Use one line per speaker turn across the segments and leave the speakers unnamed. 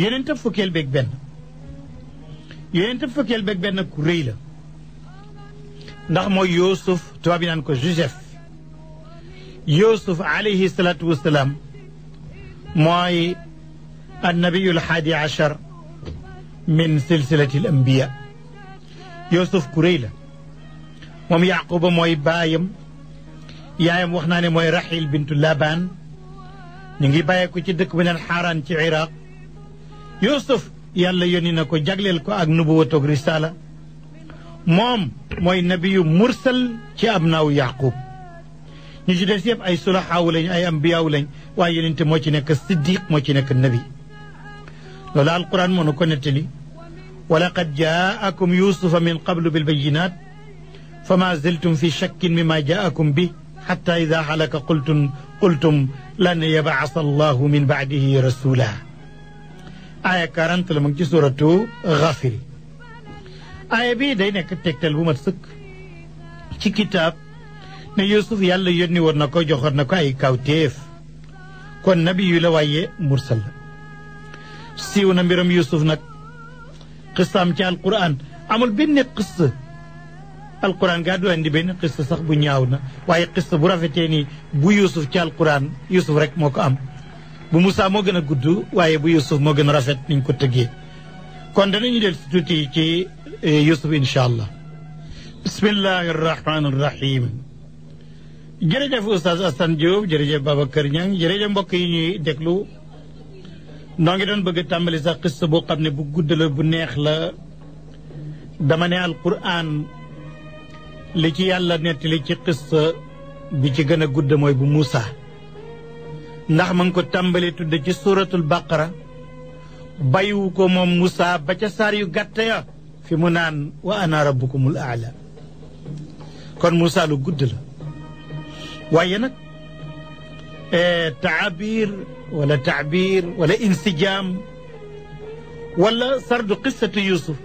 yonentam fukkeel beeg benn yonentam fukkeel beeg benn ku rëy la ndax mooy Yuusuf tubaab yi naan ko Joseph Yuusuf alayhi salaatu wassalaam mooy annabiyu alhaadi achar min silsilati al anbiya Yuusuf ku rëy la moom Yaquba mooy baayam yaayam wax naa ne mooy Raxiil bintu Labaan ñu ngi bàyyee ko ci dëkk bu naan Xaaraan ci Iraq Yuusuf yàlla yónni na ko jagleel ko ak nubuwatu ak risaala moom mooy nabiyu mursal ci abnaaw Yaqub ñu ci des yëpp ay sulaxaawu lañ ay ambiyaawu lañ waaye yonente moo ci nekk siddiq moo ci nekk nabi loolu alquran moo nu ko nettali wa laqad jaakum yusufa min qablu bilbayinat fama ziltum fi shakkin mima jaakum bi xatta ida xalaka qultum lan yabaasa allahu min baadihi rasula aaya 40 la mu ngi ci suratu Gaafiri aaya bii day nekk tegtal bu mat sëkk ci kitaab ne Yuusuf yàlla yónni woon na ko joxoon na ko ay kawtéef kon nabi yu la waaye mursal la siiw na mbiram Yuusuf nag xistaam ci alquran amul benn xista alquran gaa du andi benn xista sax bu ñaaw na waaye xista bu rafetee ni bu Yuusuf ci alquran Yuusuf rek moo ko am bu Musaa moo gën a gudd waaye bu Yuusuf moo gën a rafet niñ ko tëggee kon danañu del si tuuti ci Yuusuf incha allah bismillahi arrahmani arrahim jërëjëf Oustaz Assane Diop jërëjëf Babacar Niang jërëjëf mbokk yi ñuy déglu noo ngi doon bëgg a tàmbali sax xista boo xam ne bu gudd la bu neex la dama ne alquran li ci yàlla nettali ci xista bi ci gën a gudd mooy bu Musaa ndax ma ngi ko tàmbali tudde ci suratul baqara bayiwu ko moom Musaa ba ca saar yu gàtt ya fi mu naan wa ana rabbukumul aala kon Musaa lu gudd la waaye nag taabir wala insijaam wala sardu qissatu Yuusuf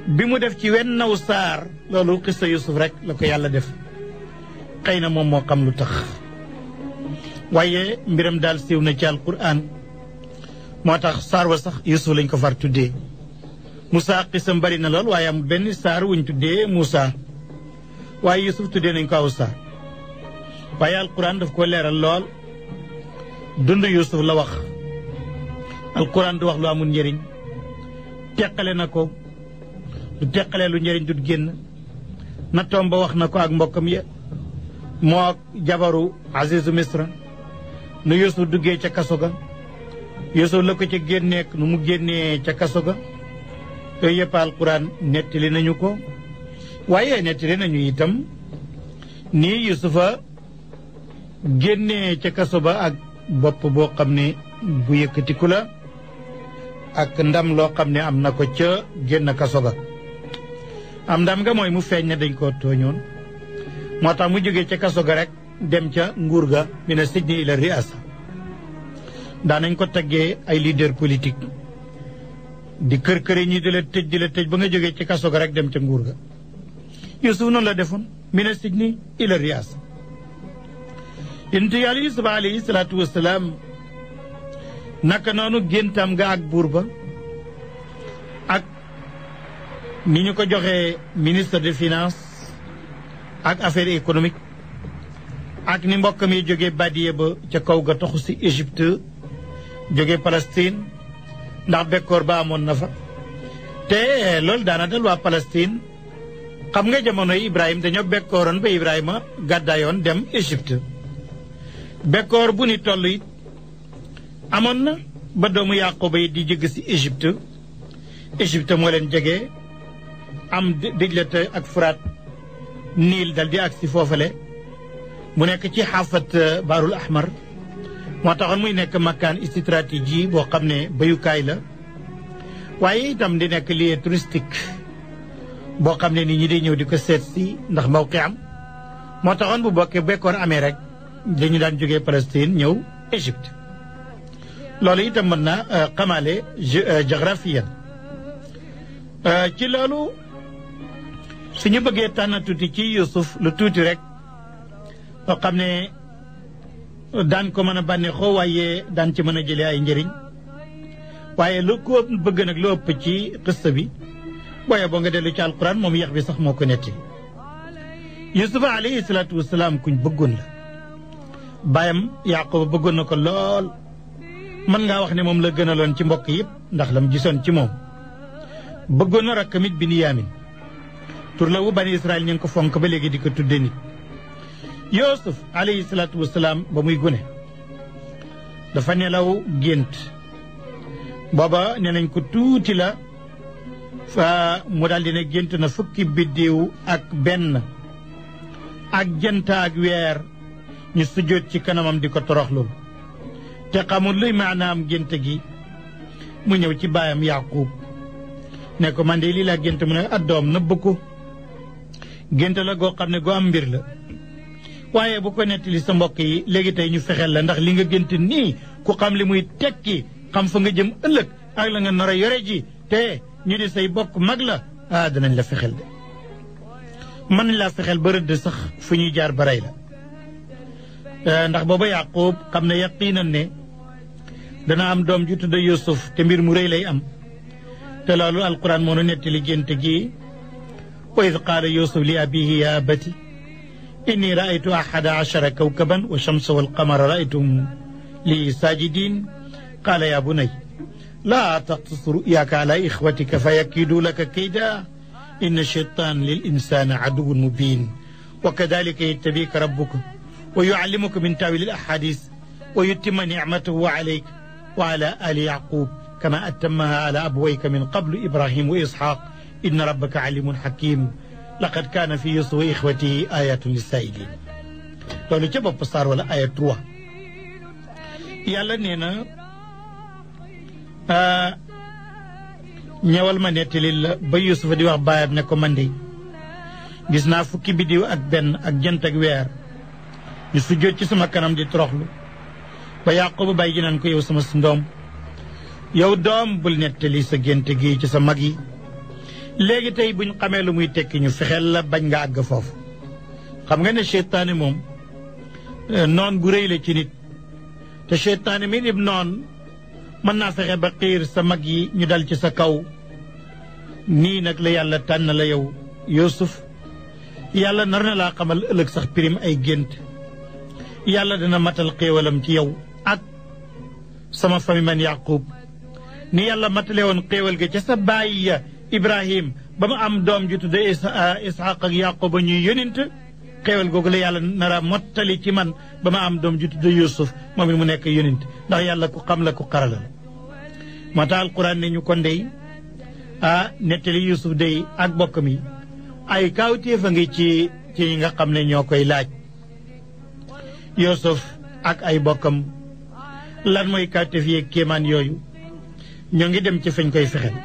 bi mu def ci wennaw saar loolu qissa Yuusuf rek la ko yàlla def xëy na moom moo xam lu tax waaye mbiram daal siiw na ci alquran moo tax saar wa sax Yuusuf lañ ko far tuddee Musaa qissam bari na lool waaye amul benn saar wuñ tuddee Musaa waaye Yuusuf tuddee nañ ko aw saar waaye alquran daf ko leeral lool dund Yuusuf la wax alquran du wax lu amul njëriñ teqale na ko du teqalee lu njëriñ dut génn nattoom ba wax na ko ak mbokkam ya moo jabaru Azizu Misra nu Yuusuf duggee ca kaso ga Yuusuf la ko ca génneek nu mu génnee ca kaso ga yooyu yëpp alquran nettali nañu ko waaye nettali nañu itam nii Yuusufa génnee ca kaso ba ak bopp boo xam ne bu yëkkatiku la ak ndam loo xam ne am na ko ca génn kaso ga am ndam nga mooy mu feeñ ne dañ ko tooñoon moo tax mu jógee ca kaso ga rek dem ca nguur ga mina sijni ila riasa daanañ ko taggee ay leader politique di kër-këri ñi di la tëj ba nga jógee ci kaso ga rek dem ca nguur ga Yuusuf noonu la defoon mina sijni ila riasa yonent yàlla Yuusuf alayhi salaatu wasalaam naka noonu géntam nga ak buur ba ak ni ñu ko joxee ministre des finances ak affaires économiques ak ni mbokk mi jógee Badiye ba ca kaw ga toxu si Égypte jógee Palestine ndax bekkoor ba amoon na fa te loolu daana dal waa Palestine xam nga jamonoy Ibrahima dañoo bekkooroon ba Ibrahima gàddaayoon dem Égypte bekkoor bu ni toll it amoon na ba doomu Yaquba yi di jëgg si Égypte moo leen jege am Dijlata ak Furaat Niil dal di ak si foofale mu nekk ci xaafat Baarul Ahmar moo taxoon muy nekk makkaan stratégie boo xam ne bayukaay la waaye itam di nekk lieu touristique boo xam ne nit ñi di ñëw di ko seet si ndax mawqi am moo taxoon bu bokkee bekkoor amee rek dañu daan jógee Palestine ñëw Égypte loolu itam mën na xamaale géographiyan ci loolu suñu bëggee tànn tuuti ci Yuusuf lu tuuti rek loo xam ne daan ko mën a bànneexoo waaye daan ci mën a jëlee ay njëriñ waaye lu ko bëgg nag lu ëpp ci xista bi booye boo nga dellu ci alquran moom yax bi sax moo ko netti yusufa alayhi salaatu wasalaam kuñ bëggoon la baayam yaquba bëggoon na ko lool mën ngaa wax ne moom la gënaloon ci mbokk yëpp ndax lam gisoon ci moom bëggoon na rakkamit Binyaamin tur la wu bani Israël ñu ngi ko fonk ba léegi di ko tudde nit Youssouf alayhi salaatu wasalaam ba muy gune dafa nelaw gént booba nee nañ ko tuuti la fa mu daal di ne gént na fukki biddiw ak benn ak jant ak weer ñu sujjóot ci kanamam di ko toroxlul te xamul luy maanaam gént gi mu ñëw ci baayam Yaaqub ne ko man de lii laa gént mu ne addoom nëbb ko gént la goo xam ne goo am mbir la waaye bu ko nettali sa mbokk yi léegi tey ñu fexeel la ndax li nga gént nii ku xam li muy tekki xam fa nga jëm ëllëg ak la nga nar a yore ji te ñu di say bokk mag la danañ la fexeel de mën nañ laa fexeel ba rëdd sax fu ñuy jaar ba rey la ndax booba Yaaqub xam ne yaqiinan ne dana am doom ju tudd Yuusuf te mbir mu rëy lay am te loolu alquran moo nu nettali gént gi wa id qaala Yuusuf li abihi ya abati inni raaytu ahada ashara kawkaban wa shamsa wal qamara raaytum li saajidin qaala ya bunay laa taqsus ruyaaka ala ixwatika fa yakiidu laka kayda inna shaytaan lil insaani aduwwun mubin wa kadalika yajtabika rabbuka wa yuallimuka min taawili al ahadis wa yutimma nicmatahu alayka wa ala ali yaqub kama atammaha ala abwayka min qablu ibrahim wa ishaq inna rabbaka alimun hakim laqad kaana fi yusuf wa ixwatihi ayatun lissaa'ilin loolu ca bopp saar wala aya 3 yàlla nee na ñëwal ma nettali la ba yusufa di wax baayam ne ko man de gis naa fukki biddiw ak benn ak jant ak weer ñu sujjóot ci sama kanam di toroxlu ba Yaaqub bàyyi ji naan ko yow sama ndoom yow doom bul nettali sa gént gi ci sa mag yi léegi tey buñ xamee lu muy tekki ñu fexeel la bañ nga àgg foofu xam nga ne seytaane moom noon gu rëy la ci nit te seytaane mi ib noon mën naa fexe ba xiir sa mag yi ñu dal ci sa kaw nii nag la yàlla tànn la yow Yuusuf yàlla nar na laa xamal ëllëg sax pirim ay gént yàlla dana matal xéewalam ci yow ak sama famille man Yaaqub ni yàlla matale woon xéewal ga ca sa baay ya Ibrahim ba mu am doom ju tudde Isxaaq ak Yaaqub ba ñuy yonent xéewal googu la yàlla nara mottali ci man ba ma am doom ju tudde Yuusuf moom it mu nekk yonent ndax yàlla ku xam la ku xarala la moo tax alquran ne ñu ko ndey nettali Yuusuf day ak bokkam yi ay kaawteef a ngi ci ñi nga xam ne ñoo koy laaj Yuusuf ak ay bokkam lan mooy kaawteef yeeg kéemaan yooyu ñoo ngi dem ci fañ koy fexeel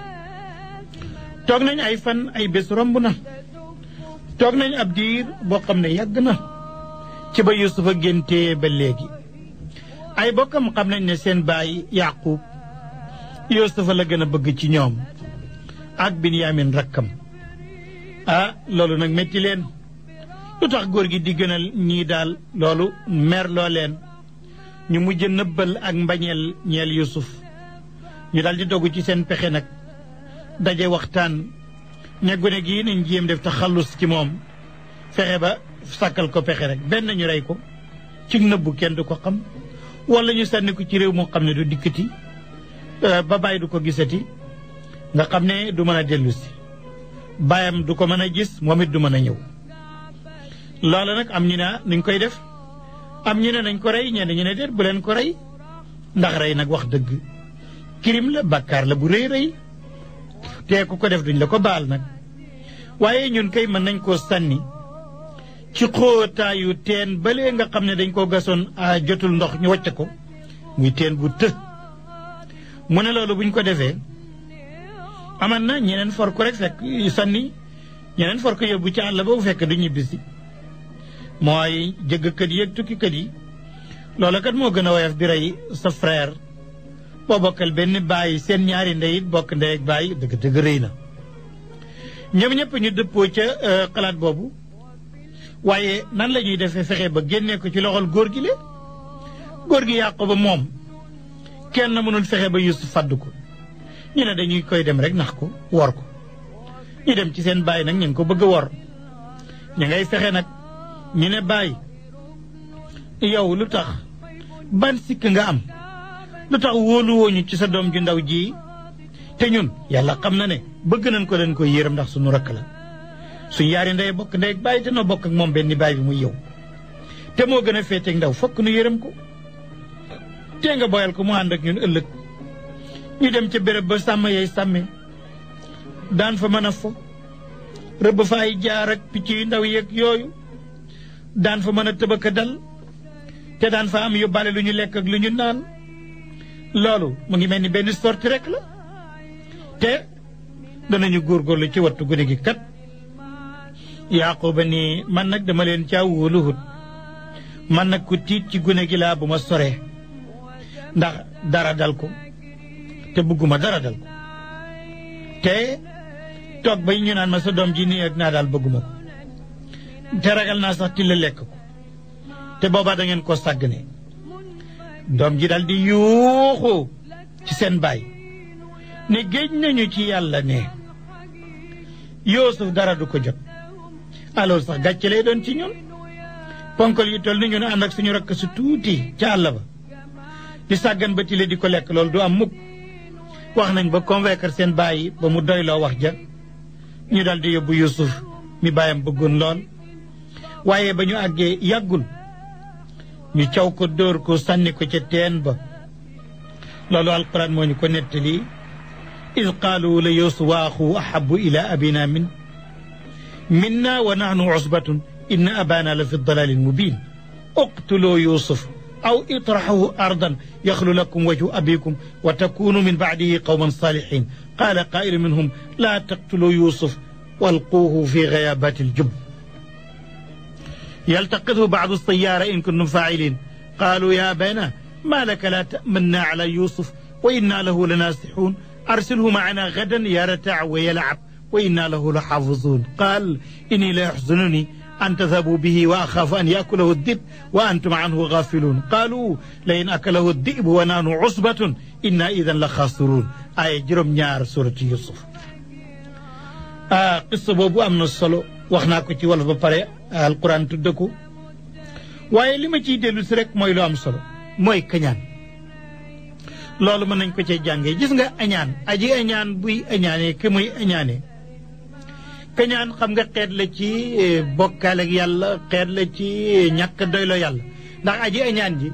toog nañ ay fan ay bés romb na toog nañ ab diir boo xam ne yàgg na ci ba Yuusufa géntee ba léegi ay bokkam xam nañ ne seen baay Yaaqub Yuusufa la gën a bëgg ci ñoom ak Binyaamin rakkam loolu nag métti leen lu tax góor gi di gënal ñii daal loolu mer loo leen ñu mujj nëbbal ak mbañeel ñeel Yuusuf ñu daal di dogu ci seen pexe nag daje waxtaan ne gone gii nañ jéem def taxallus ci moom fexe ba sàkkal ko pexe rek benn ñu rey ko ci nëbbu kenn du ko xam wala ñu sànni ko ci réew moo xam ne du dikkati ba bàyyi du ko gisati nga xam ne du mën a dellu si baayam du ko mën a gis moom it du mën a ñëw loola nag am ñu ne nañ koy def am ñu ne nañ ko rey ñenn ñu ne déet bu leen ko rey ndax rey nag wax dëgg crime la bàkkaar la bu rëy rëy te ku ko def duñ la ko baal nag waaye ñun kay mën nañ koo sànni ci xóotaayu teen balee nga xam ne dañ koo gasoon jotul ndox ñu wàcc ko muy teen bu të mu ne loolu buñ ko defee aman na ñeneen for ko rek fekk sànni ñeneen for ko yóbbu ci àll ba bu fekk du ñibbisi mooy jëggkat yi ak tukkikat yi loola kat moo gën a woyof di rey sa frère boo bokkal benn bàyyi seen ñaari ndey it bokk ndey ak bàyyi dëgg rëy na ñoom ñëpp ñu dëppoo ca xalaat boobu waaye nan la ñuy defee fexe ba génnee ko ci loxol góor gi le góor gi Yaaqub ba moom kenn mënul fexe ba Yuusuf fàdd ko ñu ne dañuy koy dem rek nax ko wor ko ñu dem ci seen baay nag ñu ngi ko bëgg a wor ñu ngay fexe nag ñu ne baay yow lu tax ban sikk nga am lu tax wóoluwooñu ci sa doom ju ndaw ji te ñun yàlla xam na ne bëgg nañ ko dañ koy yërëm ndax suñu rakk la suñ yaari ndey bokk ndey ak baay te noo bokk ak moom benn baay bi muy yow te moo gën a féeteeg ndaw fokk nu yërëm ko tee nga boyal ko mu ànd ak ñun ëllëg ñu dem ca béréb ba sàmm yay sàmme daan fa mën a fo rëbb fa ay jaar ak picc yu ndaw yeeg yooyu daan fa mën a tëbaka dal te daan fa am yóbbaale lu ñu lekk ak lu ñu naan loolu mu ngi mel ni benn sorti rek la te danañu góorgóorlu ci wattu gune gi kat Yaquba ni man nag dama leen caa wóoluwut man nag ku tiit ci gune gi laa bu ma soree ndax dara dal ko te bëgguma dara dal ko te toog ba ñu naan ma sa doom ji nii ak naa daal bëgguma ko te ragal naa sax ti la lekk ko te boobaa da ngeen ko sàggane doom ji daal di yuuxu ci seen baay ne géej nañu ci yàlla ne Yuusuf dara du ko jot alors sax gàcce lay doon ci ñun ponkal yi toll ni ñu ne ànd ak suñu rakk su tuuti ca àll ba di sàggan ba tile di ko lekk loolu du am mukk wax nañ ba convaincre seen baay ba mu doyloo wax ja ñu daal di yóbbu Yuusuf mi baayam bëggoon lool waaye ba ñu àggee yàggul ñu caw ko dóor ko sànni ko ca teen ba loolu alquran moo ñu ko nettali id qaalu la Yuusuf wa axuhu ahabu ila abina minna wa nahnu usbatun inna abana la fi dalalin mubin uqtuluu Yuusuf aw itraxuhu ardan yaxlu lakum wajhu abikum wa takunu min bacdihi qawman saalixin qaala qaa'ilu minhum laa taqtuluu Yuusuf walquuhu fi gayaabaati aljub yaltaqithu bacdu sayyaara in kuntum faaciliin qaaluu yaa abaana maa laka laa ta'mannaa calaa Yuusuf wa innaa lahu lanaasixuun arsilhu macanaa gadan yartac wa yalcab wa innaa lahu la xaafizuun qaal innii la yaxzununii an tadhabuu bihi wa axaafu an yaakulahu dib wa antum anhu gaafiluun qaaluu la in akalahu dib wa nahnu usbatun innaa idan la xaasiruun aaya juróom-ñaar suuratu Yuusuf. qissa boobu am na solo wax naa ko ci wolof ba pare alquran tudd ko waaye li ma ciy dellu si rek mooy lu am solo mooy kañaan loolu mën nañ ko cee jàngee gis nga añaan aji añaan buy añaanee ki muy añaanee kañaan xam nga xeet la ci bokkaale ak yàlla xeet la ci ñàkk doylo yàlla ndax aji añaan ji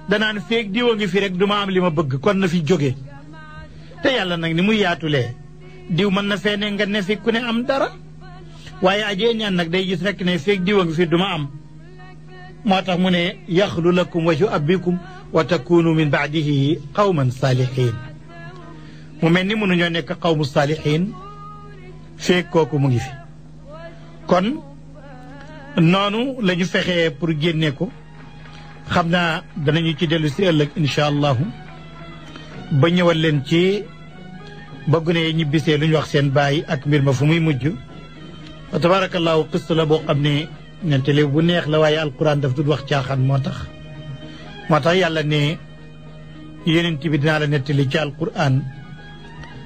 danaan feeg diwa ngi fi rek du ma am li ma bëgg kon na fi jóge te yàlla nag ni muy yaatulee diw mën na fee ne nga ne fi ku ne am dara waaye aji añaan nag day gis rek ne feeg diwa ngi fi du ma am moo tax mu ne yaxlu lakum wajhu abikum wa takunu min baadihi qawman saalihin mu mel ni mënuñoo nekk qawmu saalihin feeg kooku mu ngi fi kon noonu la ñu fexee pour génne ko xam naa danañu ci dellu si ëllëg incha allahu ba ñëwal leen ci ba gune yi ñibbisee lu ñu wax seen baay ak mbir ma fu muy mujj wa tabarakallahu qissa la boo xam ne nettali bu neex la waaye alquran daf dul wax caaxaan moo tax yàlla ne yonent bi dinaa la nettali ci alquran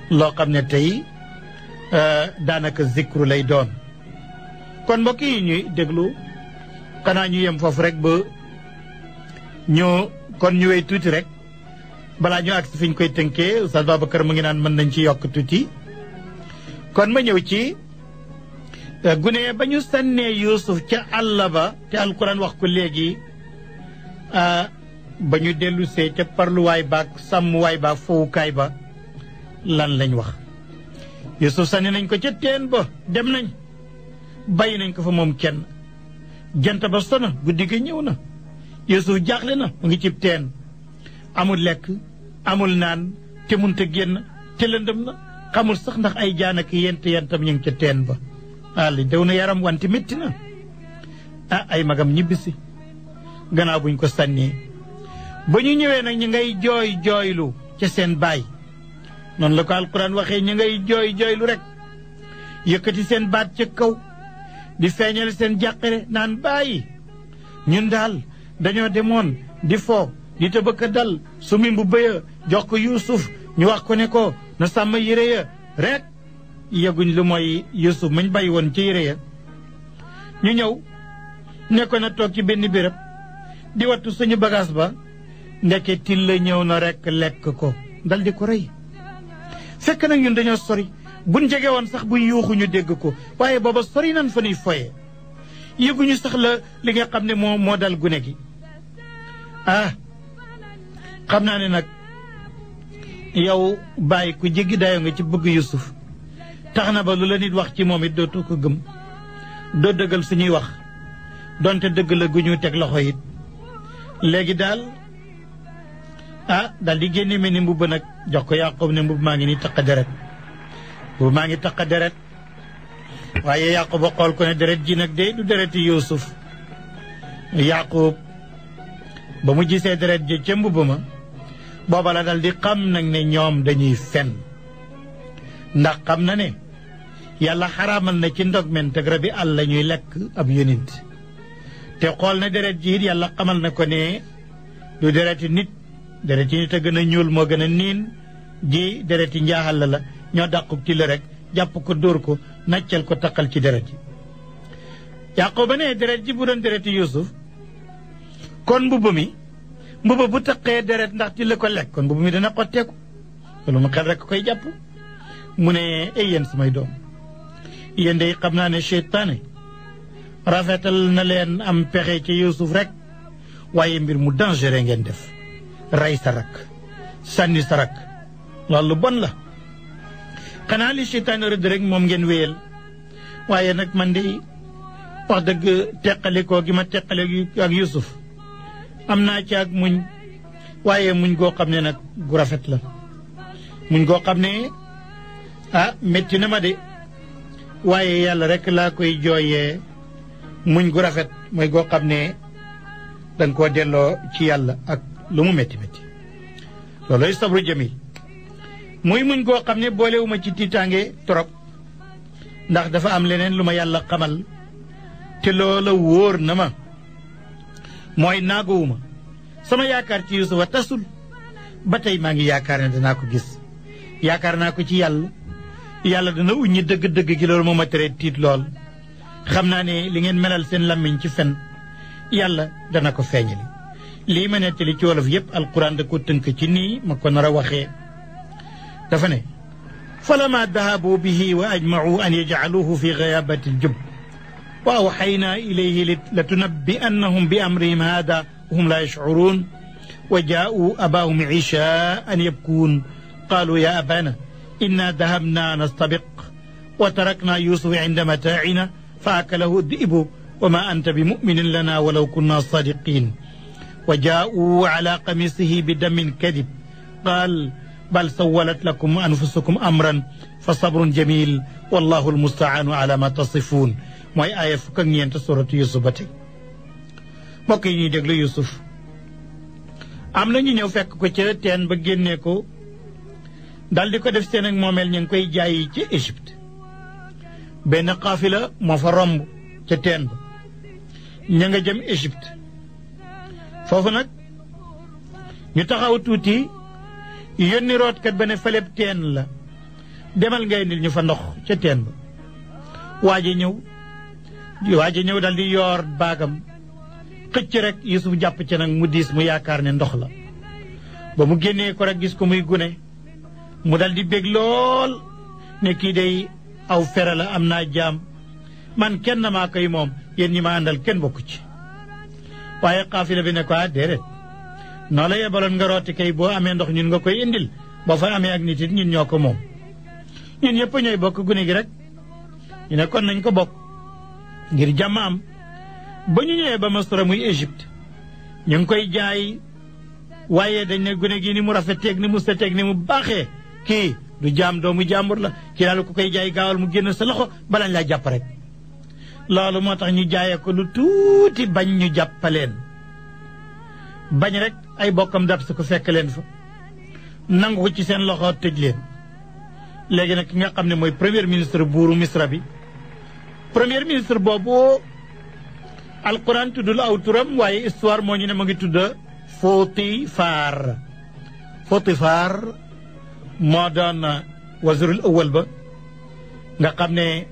loo xam ne tey daanaka zikru lay doon kon mbokk yi ñuy déglu xanaa ñu yem foofu rek ba kon ñu wéy tuuti rek balaa ñu agsi fi ñu koy tënkee Oustaz Babacar mu ngi naan mën nañ ci yokk tuuti kon ma ñëw ci gune ba ñu sànnee Yuusuf ca àll ba te alquran wax ko léegi ba ñu dellusee ca parluwaay baag sàmmwaay baag fowukaay ba lan lañ wax Yuusuf sànni nañ ko ca teen ba dem nañ bàyyi nañ ko fa moom kenn jant ba sona guddi gi ñëw na Yuusuf jaaxle na mu ngi cib teen amul lekk amul naan te munta génn te lëndëm na xamul sax ndax ay jaan ak yentam ñu ngi ca teen ba li dew na yaram wante métti na ay magam ñibbisi gannaaw buñ ko sànnee ba ñu ñëwee nag ñu ngay jooylu ca seen baay noonu la ko alquran waxee ñu ngay jooylu rek yëkkati seen baat ca kaw di feeñal seen jàqare naan bàyyi ñun daal dañoo demoon di fo di tëbëkk dal sumi bu bëya jox ko Yuusuf ñu wax ko ne ko na sàmm yére ya rek yëguñ lu mooy Yuusuf mañ bàyyi woon ci yére ya ñu ñëw nekkoon na toog ci benn béréb di wattu suñu bagage ba ndeke til la ñëw na rek lekk ko dal di ko rey fekk nag ñun dañoo sori buñ jege woon sax buy yuuxu ñu dégg ko waaye booba sori nan fa nuy foye yëguñu sax la li nga xam ne moo dal gune gi xam naa ne nag yow bàyyi ku jéggi dayoo nga ci bëgg Yuusuf tax na ba lu la nit wax ci moom it dootu ko gëm doo dëggal suñuy wax donte dëgg la gu ñu teg loxo it léegi daal daal di génne mel ni mbubb nag jox ko Yaaqub ne mbubb maa ngi ni taq deret mbubb maa ngi taq deret waaye Yaaqub ba xool ko ne deret ji nag de du dereti Yuusuf Yaaqub ba mu gisee deret ji ca mbubb ma booba la dal di xam nag ne ñoom dañuy fen ndax xam na ne yàlla xaraamal na ci ndog men te garab bi àll la ñuy lekk ab yonent te xool na deret ji it yàlla xamal na ko ne du dereti nit dereti nit a gën a ñuul moo gën a niin ji dereti njaaxal la ñoo dàqub ci la rek jàpp ko dóor ko naccal ko taqal ci deret ji Yaaqooba ne deret ji bu doon dereti Yuusuf kon mbubb bu taqee deret ndax ci la ko lekk kon mbubb mi dana xotteeku loolu mu xel rek koy jàpp mu ne ay yéen samay doom yéen day xam naa ne seytaane rafetal na leen am pexe ci Yuusuf rek waaye mbir mu dangereux ngeen def rey sa rak sànni sa rak loolu bon la xanaa li seytaane rëdd rek moom ngeen wéyal waaye nag man de wax dëgg teqalikoo gi ma teqale ak Yuusuf am naa ci ak muñ waaye muñ goo xam ne nag gu rafet la muñ goo xam ne métti na ma de waaye yàlla rek laa koy jooyee muñ gu rafet mooy goo xam ne danga koo delloo ci yàlla ak lu mu métti métti looloy sabru jamil muy muñ goo xam ne boolewuma ci tiitaange trop ndax dafa am leneen lu ma yàlla xamal te loola wóor na ma mooy naagowuma sama yaakaar ci Yuusufa tasul ba tey maa ngi yaakaar ne danaa ko gis yaakaar naa ko ci yàlla dana uññi dëgg-dëgg gi loolu moo ma tere tiit lool xam naa ne li ngeen melal seen làmmiñ ci fen yàlla dana ko feeñali lii ma nettali ci wolof yépp alquran da ko tënk ci nii ma ko nar a waxee dafa ne falama dahabu bihi wa ajma'u an yaj'aluhu fi ghayabati aljub wa awxaynaa ilayhi latunabbi'annahum bi amrihim hada wa hum la yash'urun wa jaa'u abaahum ishaa'an yabkuun qaalu ya abana inna dahabna nastabiq wa tarakna yusufa inda mataa'ina fa akalahu dhi'bu wa ma anta bi mu'minin lana walaw kunna sadiqin wa jaa'u ala qamisihi bi damin kadib qaal bal sawwalat lakum anfusukum amran fa sabrun jamil wallahu almustaanu ala ma tasifuun mooy aaya fukk ak ñeent suratu Yusuf ba tey mbokk yi ñuy déglu Yusuf am na ñu ñëw fekk ko ca teen ba génnee ko dal di ko def seen ak moomeel ñu ngi koy jaayi ci Égypte benn xaafila moo fa romb ca teen ba ña nga jëm Égypte foofu nag ñu taxaw tuuti yónni rootkat ba ne faleb teen la demal ngay nil ñu fa ndox ca teen ba waaje ñëw dal di yoor baagam xëcc rek Yusuf jàpp ca nag mu diis mu yaakaar ne ndox la ba mu génnee ko rek gis ko muy gune mu dal di bég lool ne kii day aw fere la am naa jaam man kenn maa koy moom yéen ñi ma àndal kenn bokku ci waaye xaafila bi ne ko déedéet noo la yebaloon nga rooti kay boo amee ndox ñun nga koy indil boo fa amee ak nit it ñun ñoo ko moom ñun ñëpp ñooy bokk gune gi rek ñu ne kon nañ ko bokk ngir jàmm am ba ñu ñëwee ba Masra muy Égypte ñu ngi koy jaay waaye dañ ne gune gi ni mu rafeteeg ni mu seteeg ni mu baaxee kii du jaam doomu jàmbur la kii daal ku koy jaay gaawal mu génn sa loxo balañ laa jàpp rek loolu moo tax ñu jaayee ko lu tuuti bañ ñu jàppaleen bañ rek ay bokkam dab si ko fekk leen fa nangu ko ci seen loxo tëj leen léegi nag ki nga xam ne mooy premier ministre buuru Misra bi premier ministre boobu alquran tuddul aw turam waaye histoire moo ñu ne ma ngi tudd Potifar moo doon wazirul awal ba nga xam ne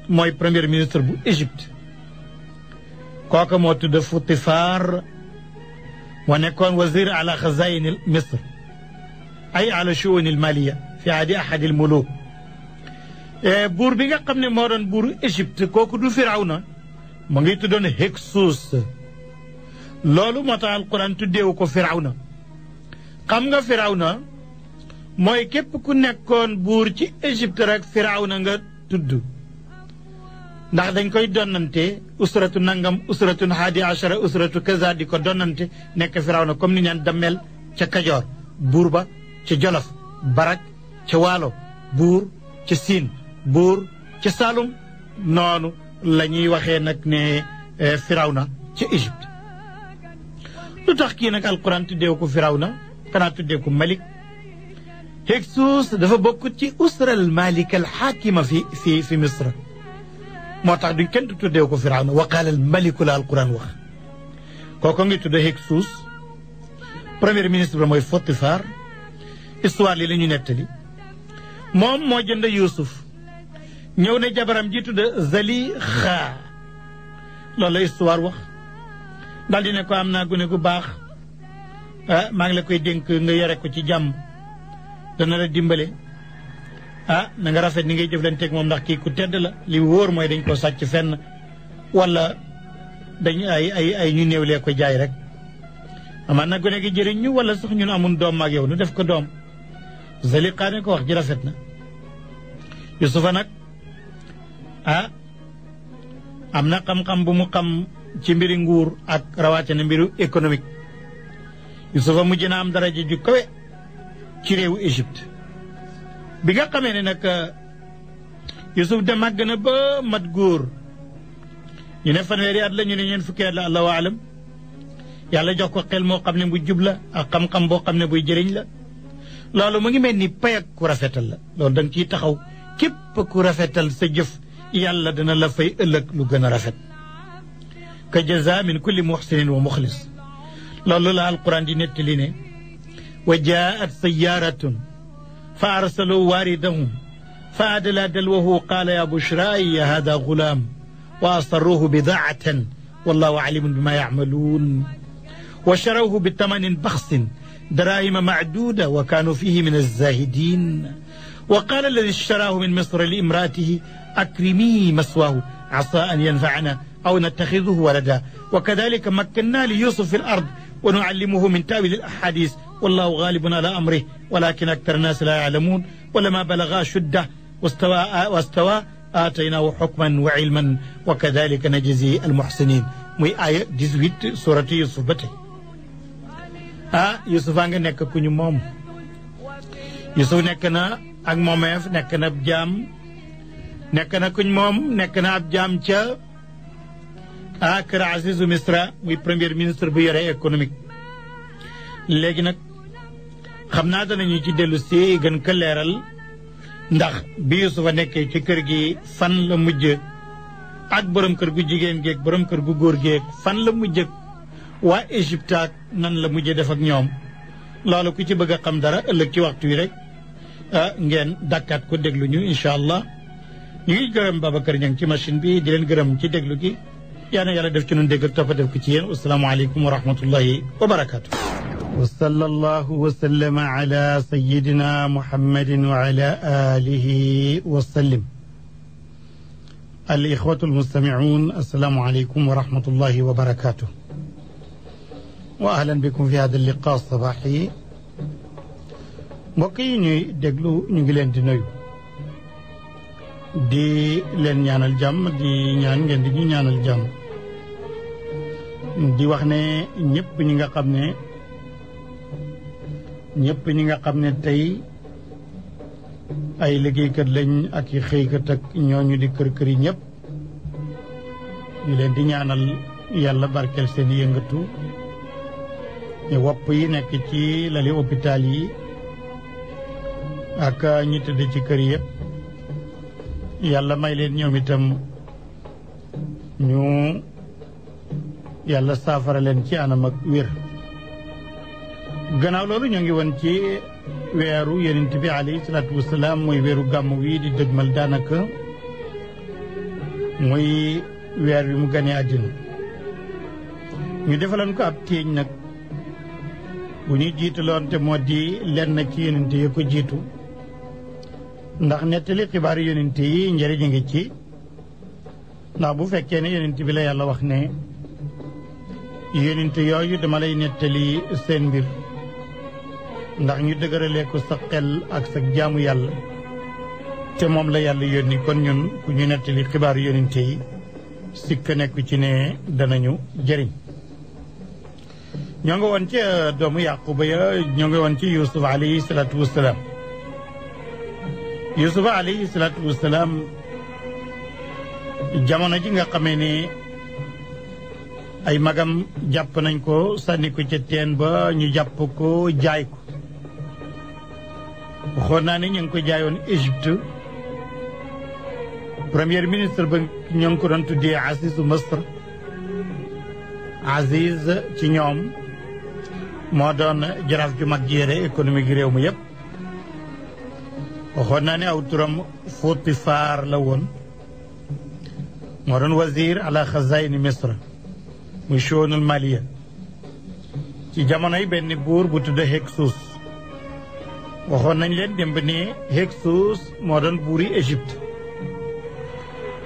mooy premier ministre bu Égypte kooka moo tudd Futifar moo nekkoon wazir ala xazayin misr ay ala shuun al maliya fi ahdi ahad al muluk buur bi nga xam ne moo doon buuru Égypte kooku du Firawna mu ngi tuddoon Hyksos loolu moo tax alquran tuddeewu ko Firawna xam nga Firawna mooy képp ku nekkoon buur ci Égypte rek Firawna nga tudd ndax dañ koy donnante usratu nangam usratu hadi achara usratu kaza di ko donnante nekk Firawna comme ni ñaan dammel ca Kajoor buur ba ca Jolof Barak ca Waalo buur ca Siin buur ca Saalum noonu la ñuy waxee nag ne Firawna ca Égypte lu tax kii nag alquran tuddee ko Firawna xanaa tuddee ko Malik Hyksos dafa bokk ci usra al malika al xaakima fi Misra moo tax duñ kenn tuddee ko Firawna wa qaala al maliku la alquran wax kooku ngi tuddee Hyksos premier ministre ba mooy Potifar histoire li la ñu nettali moom moo jënd Yuusuf ñëw ne jabaram ji tudd Zalixa loolu la histoire wax daal di ne ko am naa gune gu baax maa ngi la koy dénk nga yore ko ci jàmm dana la dimbale na nga rafet ni ngay jëflanteeg moom ndax kii ku tedd la li wóor mooy dañ ko sàcc fenn wala dañ ay ñu néew lee ko jaay rek amaan na gune gi jëriñ ñu wala sax ñun amun doom maag yow nu def ko doom Zalixa ne ko wax ji rafet na Yusufa nag am na xam-xam bu mu xam ci mbiri nguur ak rawatina mbiru économique Yusufa mujj na am daraja ju kawe ci réewu Égypte bi nga xamee ne nag Yusuf de màgg na ba mat góor ñu ne fanweeri at la ñu ne ñeen fukki at la allahu alam yàlla jox ko xel moo xam ne bu jub la ak xam-xam boo xam ne buy jëriñ la loolu mu ngi mel ni pay ak ku rafetal la loolu da nga ciy taxaw képp ku rafetal sa jëf yàlla dana la fay ëllëg lu gën a rafet ka jaza min kulli muhsinin wa muxlis loolu la alquran di nettali ne wa jaat sayaaratun fa arsalu waaridahum fa adla dalwahu qaala ya bushraaya hada gulaam wa asarruhu bidaatan wallahu alimun bima yacmaluun wa sharawhu bitamanin baxsin daraahima macduuda wa kaanu fihi min alzahidin wa qaala alladi ishtaraahu min misra li imraatihi akrimi maswaahu asa an yanfacana aw nattaxiduhu walada wa kadalika makkanna li yusuf fi l ard wa nucallimuhu min taawil al ahadis wallahu gaalibun ala amrih walakin aktar annaasi laa yaclamuun walama balaga shuddah wastawa aataynaahu xukman wa cilman wa kadalika najzi almuxsinin muy aaya 18 suratu Yusuf ba tey Yusuf a nga nekk ku ñu moom Yusuf nekk na ak moomeef nekk na ab jaam nekk na kuñ moom nekk na ab jaam ca kër Azizu Misra muy premier ministre bu yore économique léegi nag xam naa danañu ci dellu si gën ko leeral ndax bi Yusufa nekkee ci kër gi fan la mujj ak borom kër gu jigéen geeg borom kër gu góor geeg fan la mujj waa Égypte ak nan la mujj def ak ñoom loolu ku ci bëgg a xam dara ëllëg ci waxtu wi rek ngeen dakkaat ko déglu ñu incha allah ñu ngi gërëm Babacar Niang ci machine bi di leen gërëm ci déglu gi yaa na yàlla def ci nun dégg ak toppa def ko ci yéen asalaamaaleykum wa rahmatullahi wa barakaatu. wa sallallahu wa sallama ala sayyidina muhammadin wa ala alihi wa sallim. al ixwatu almustamicuun asalaamualeykum wa rahmatullahi wa barakaatu. wa ahlan bikum fi hada alliqa sabaxi. mbokk yi ñuy déglu ñu ngi leen di nuyu. di leen ñaanal jàmm di ñaan ngeen di ñu ñaanal jàmm. di wax ne ñëpp ñi nga xam ne tey ay liggéeykat lañ ak i xëykat ak ñooñu di kër yi ñëpp ñu leen di ñaanal yàlla barkeel seen yëngatu ñu wopp yi nekk ci lali hôpital yi ak ñi tëdd ci kër yëpp yàlla may leen ñoom itam ñu yàlla saafara leen ci anam ak wér. gannaaw loolu ñoo ngi woon ci weeru yonent bi alayhi salaatu wasalaam mooy weeru gàmm wi di dëgmal daanaka muy weer wi mu ganee àddina ñu defaloon ko ab téeñ nag bu ñu jiitaloon te moo di lenn ci yonent yi ko jiitu ndax nettali xibaari yonent yi njëriñ a ngi ci ndax bu fekkee ne yonent bi la yàlla wax ne yonent yooyu dama lay nettali seen mbir ndax ñu dëgëralee ko sa xel ak sa jaamu yàlla te moom la yàlla yónni kon ñun ku ñu nettali xibaaru yonent yi sikk nekku ci ne danañu jëriñ ñoo ngi woon ci doomu yaquba ya ñoo ngi woon ci yusuf alayhi salaatu wasalaam yusufa alayhi salaatu wasalaam jamono ji nga xamee ne ay magam jàpp nañ ko sànni ko ca teen ba ñu jàpp ko jaay ko waxoon naa ne ñu ngi ko jaayoon Égypte premier ministre ba ñoo ngi ko doon tuddee Azizu Masr Aziz ci ñoom moo doon jaraaf ju mag yére économique gi réew mi yëpp waxoon naa ne aw turam Potifar la woon moo doon wazir ala xazayni Misra muy shu'unul maliya ci jamonoy benn buur bu tudd Hyksos waxoon nañ leen démb ne Hyksos moo doon buuri Égypte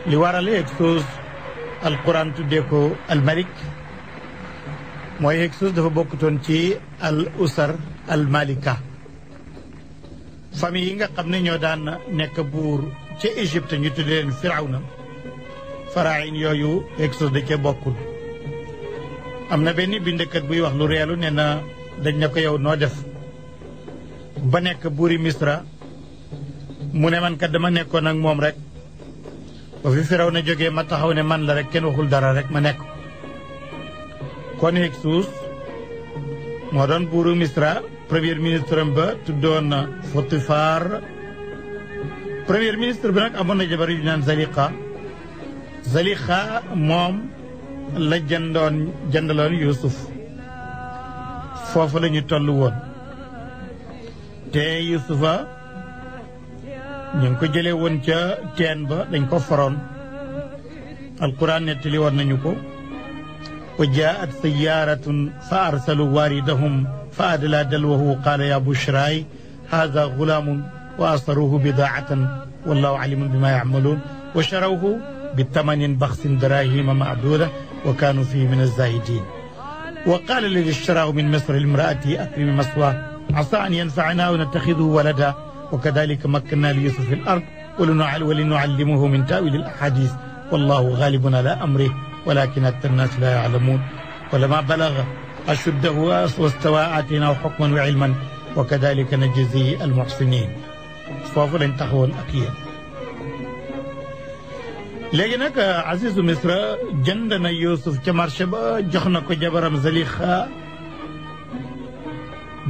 li waral Hyksos alquran tuddee ko almalik mooy Hyksos dafa bokkutoon ci al usar al malika famille yi nga xam ne ñoo daan nekk buur ca Égypte ñu tuddee leen Firawna farayin yooyu Hyksos da ca bokkul am na benn bindkat buy wax lu reelu ne na dañ ne ko yow noo def ba nekk buuri Misra mu ne man kat dama nekkoon ak moom rek ba fi Firawna jógee ma taxaw ne man la rek kenn waxul dara rek ma nekk kon Hyksos moo doon buuru Misra premier ministre am ba tuddoon Potifar premier ministre bi nag amoon na jabar yu naan Zaliqa moom la jëndaloon Yuusuf foofu la ñu toll woon te Yuusufa ñu ngi ko jëlee woon ca teen ba dañ ko foroon alquran nettali woon nañu ko wa jaat sayaaratun fa arsalu waaridahum fa adla dalwahu qaala ya bushraay haada gulaamun wa asaruhu bidaatan wallahu alimun bima yacmaluun wa sharawhu bitamanin baxsin darahima macduuda wa kaanu fihi min alzahidin wa qaala alladi ishtaraahu min misra limraatihi akrimi maswaa asa an yanfacana aw nattaxiduhu walada wa kadalika makkanna li yusuf fi l ard walinucallimuhu min taawili al ahadis wallahu gaalibun ala amrih walakin aktar nnaasi laa yaclamuun walama balaga ashuddahu wastawaa aataynaahu xukman wa cilman wa kadalika najzi almuxsinin foofu lañ taxawoon ak yéen léegi nag Azizu Misra jënd na Yuusuf ca marché ba jox na ko jabaram Zaliqa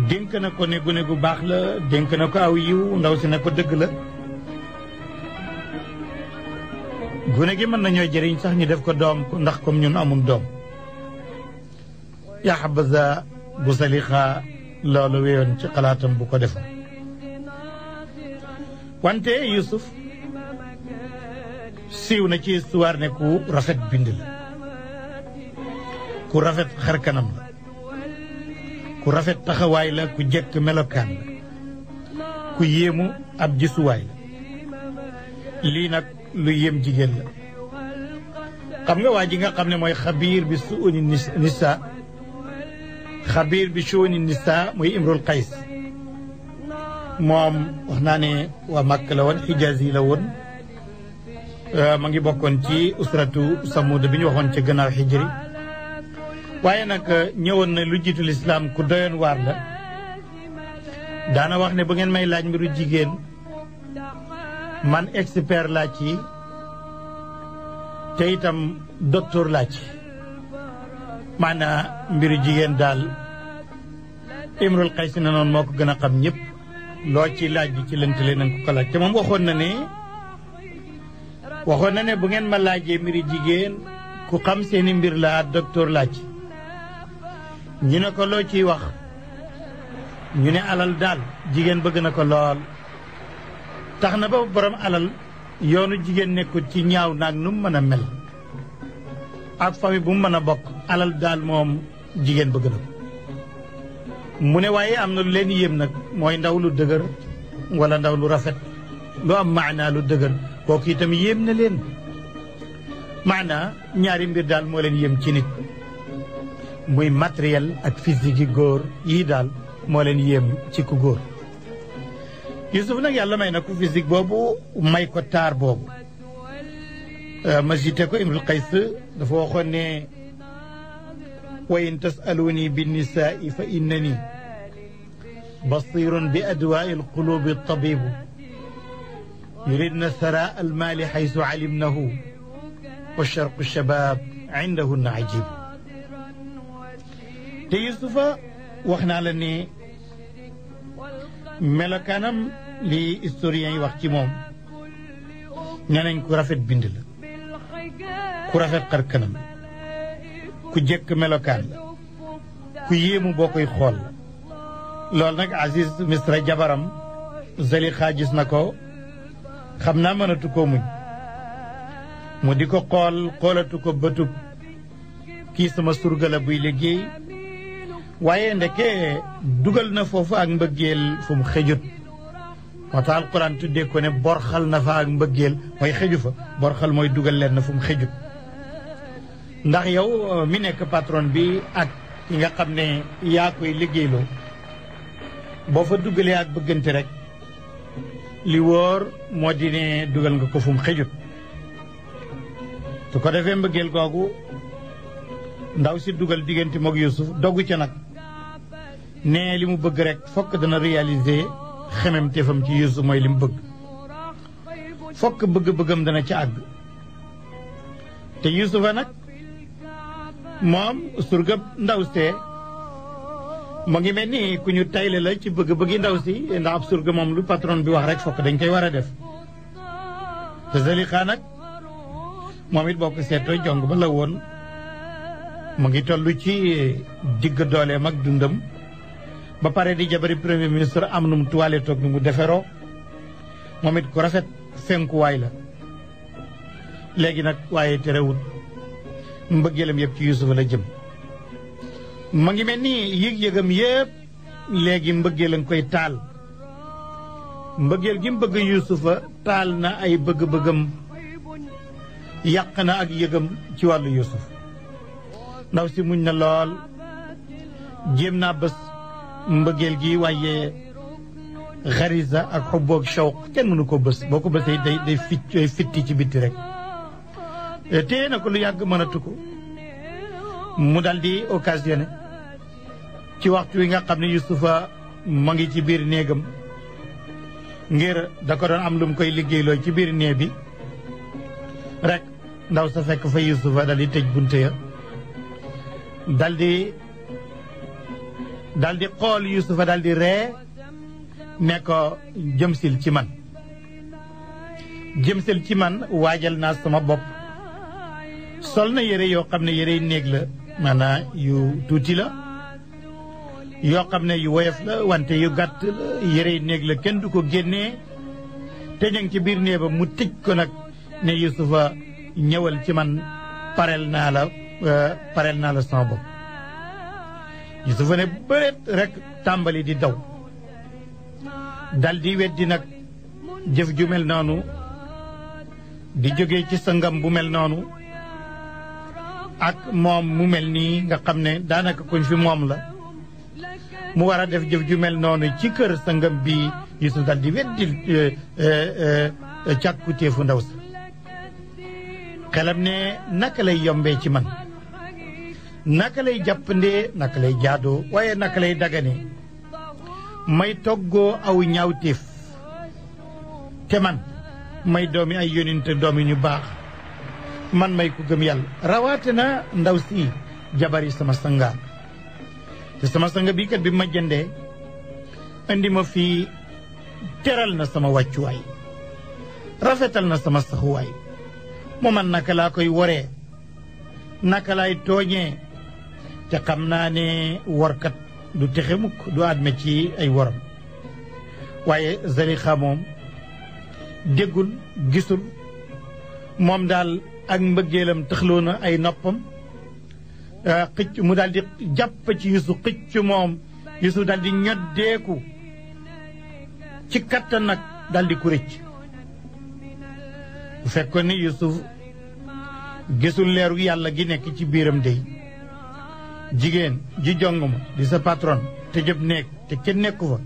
dénk na ko ne gune gu baax la dénk na ko aw yiw ndaw si ne ko dëgg la gune gi mën nañoo jëriñ sax ñu def ko doom ndax comme ñun amul doom yaa xabaza bu Zaliqa loolu wéyoon ci xalaatam bu ko defoon wante Yuusuf siiw na ci histoire ne ku rafet bind la ku rafet xarkanam la ku rafet taxawaay la ku jekk melokaan la ku yéemu ab gisuwaay la lii nag lu yéem jigéen la xam nga waa ji nga xam ne mooy xabiir bi suuni nisa xabiir bi suuni nisa muy Imrul Qays moom wax naa ne waa Màkk la woon Xijaaz yi la woon ma ngi bokkoon ci usratu Samuud bi ñu waxoon ca gannaaw Hijri waaye nag ñëwoon na lu jiitu lislaam ku doyoon waar la daana wax ne bu ngeen may laaj mbiru jigéen man expert laa ci te itam docteur laa ci maanaam mbiru jigéen daal Imrul Qays na noonu moo ko gën a xam ñëpp loo ci laaj bi ci lëntale nañ ko laaj te moom waxoon na ne bu ngeen ma laajee mbiri jigéen ku xam seeni mbir laa docteur laaj ñu ne ko loo ciy wax ñu ne alal daal jigéen bëgg na ko lool tax na ba borom alal yoonu jigéen nekkul ci ñaaw naag nu mu mën a mel ak famille bu mu mën a bokk alal daal moom jigéen bëgg na ko mu ne waaye am na lu leen yéem nag mooy ndaw lu dëgër wala ndaw lu rafet lu am maanaa lu dëgër kooku itam yéem na leen maanaa ñaari mbir daal moo leen yéem ci nit muy matériel ak physique yi góor yii daal moo leen yéem ci ku góor Yusuf nag yàlla may na ko physique boobu may ko taar boobu ma cité ko Imrul Qays dafa waxoon ne wa in tasaluni binnisaai fa innani basirun bi adwaai alqulubi tabibu yuridna saraa almaali xaysu alimnahu wa charqu shabab indahunna ajibu te Yusufa wax naa la ne melokaanam li historiens yi wax ci moom nee nañ ku rafet bind la ku rafet xar kanam ku jëkk melokaan la ku yéemu boo koy xool loolu nag Aziz Misra jabaram Zalixa gis na ko xam naa mënatu ko muñ mu di ko xoolatu ko bëtub kii sama surga la buy liggéey waaye ndeke dugal na foofu ak mbëggeel fu mu xëjut moo tax alquran tuddee ko ne borxal na fa ak mbëggeel mooy xëju fa borxal mooy dugal leen na fu mu xëjut ndax yow mi nekk patron bi ak ki nga xam ne yaa koy liggéeyloo boo fa dugalee ak bëggante rek li wóor moo di ne dugal nga ko fu mu xëjut su ko defee mbëggeel googu ndaw si dugal diggante moog Yusuf doggu ca nag ne li mu bëgg rek fokk dana réaliser xemem teefam ci Yusuf mooy li mu bëgg fokk bëgg-bëggam dana ca àgg te Yusufa nag moom surga ndaw see mu ngi mel ni ku ñu tayle la ci bëgg-bëggi ndaw si ndax ab surga moom lu patron bi wax rek fokk dañ koy war a def te Zalixa nag moom it boo ko seetoo jong ba la woon mu ngi toll ci digg dooleem ak dundam ba pare di jabari premier ministre am nu mu toilette toog nu mu deferoo moom it ku rafet fenkuwaay la léegi nag waaye terewut mbëggeelam yëpp ci Yusufa la jëm ma ngi mel ni yëg-yëgam yëpp léegi mbëggeel a nga koy taal mbëggeel gi mu bëgg Yusufa taal na ay bëgg-bëggam yàq na ak yëgam ci wàllu Yusuf ndaw si muñ na lool jéem naa bés mbëggeel gi waaye xarisa ak xubboog shawq kenn mënu ko bés boo ko bésee day fitti ci bitti rek téye na ko lu yàgg mënatu ko mu dal di occasionné ci waxtu wi nga xam ne Yusufa ma ngi ci biir néegam ngir da ko doon am lu mu koy liggéeyloo ci biir néeg bi rek ndaw sa fekk fa Yusufa dal di tëj bunte ya dal di xool Yusufa dal di ree ne ko jëmsil ci man waajal naa sama bopp sol na yére yoo xam ne yére néeg la maanaam yu tuuti la yoo xam ne yu woyof la wante yu gàtt la yére néeg la kenn du ko génnee te ña ngi ci biir néeg ba mu tëj ko nag ne Yusufa ñëwal ci man pareel naa la sama bopp Yusufa ne bëreet rek tàmbali di daw dal di weddi nag jëf ju mel noonu di jóge ci sangam bu mel noonu ak moom mu mel nii nga xam ne daanaka kuñ fi moom la mu war a def jëf ju mel noonu ci kër sangam bi Yusuf dal di weddi càkkutéefu ndaw sa xelam ne naka lay yombee ci man naka lay jàppandee naka lay jaadoo waaye naka lay dagane may toggoo aw ñaawteef te man may doomi ay yonent doomi ñu baax man may ku gëm yàlla rawaate na ndaw si jabari sama sangaan te sama sanga bii kat bi ma jëndee indi ma fii teral na sama wàccuwaay rafetal na sama saxuwaay moo man naka laa koy woree naka laay tooñee te xam naa ne workat du texe mukk du adme ci ay woram waaye Zalixa moom déggul gisul moom daal ak mbëggeelam tëxloo na ay noppam xëcc mu daal di jàpp ci Yuusuf xëcc moom Yuusuf daal di ñoddeeku ci kattan nag daal di ku rëcc bu fekkoon ni Yuusuf gisul leeru yàlla gi nekk ci biiram dey jigéen ji jong ma di sa patron te jëb nekk te kenn nekku fa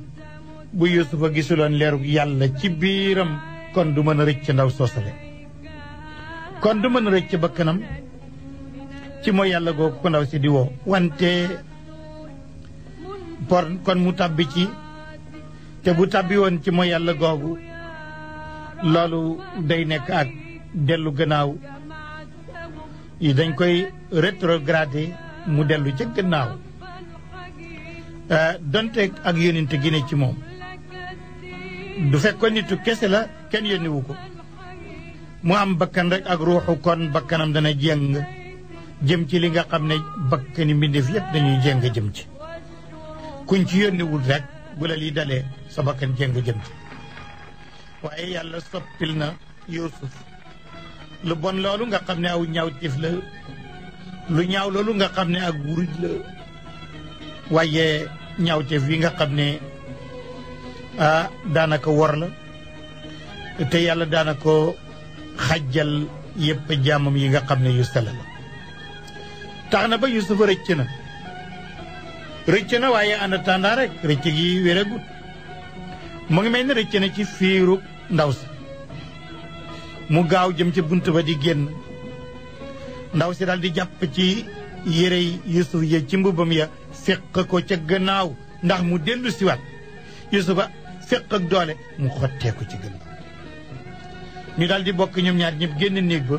bu Yuusuf a gisuloon leeru yàlla ci biiram kon du mën a rëcc ndaw soosale kon du mën a rëcc ba kanam ci mooy yàlla googu ko ndaw si di woo wante kon mu tàbbi ci te bu tàbbi woon ci mooy yàlla googu loolu day nekk ak dellu gannaaw yi dañ koy rétrogradé mu dellu ca gannaaw donte ak yónninte gi ne ci moom du fekkoon nitu kese la kenn yónniwu ko mu am bakkan rek ak ruuxu kon bakkanam dana jéng jëm ci li nga xam ne bakkani mbindeef yépp dañuy jéng jëm ci kuñ ci yónniwul rek bu la lii dalee sa bakkan jéng jëm ci waaye yàlla soppil na Yuusuf lu bon loolu nga xam ne aw ñaawteef la lu ñaaw loolu nga xam ne ak wuruj la waaye ñaawteef yi nga xam ne daanaka wor la te yàlla daanaka xajjal yépp jaamam yi nga xam ne yu sell la tax na ba Yuusuf rëcc na waaye en attendant rek rëcc gi wéragut mu ngi mel ne rëcc na ci fiiru ndaw si mu gaaw jëm ci bunt ba di génn ndaw si daal di jàpp ci yére Yuusuf ya ci mbubbam ya féq ko ca gannaaw ndax mu dellu siwaat Yuusufa féq ak doole mu xottee ko ci gannaaw ñu daal di bokk ñoom ñaar ñëpp génn néeg ba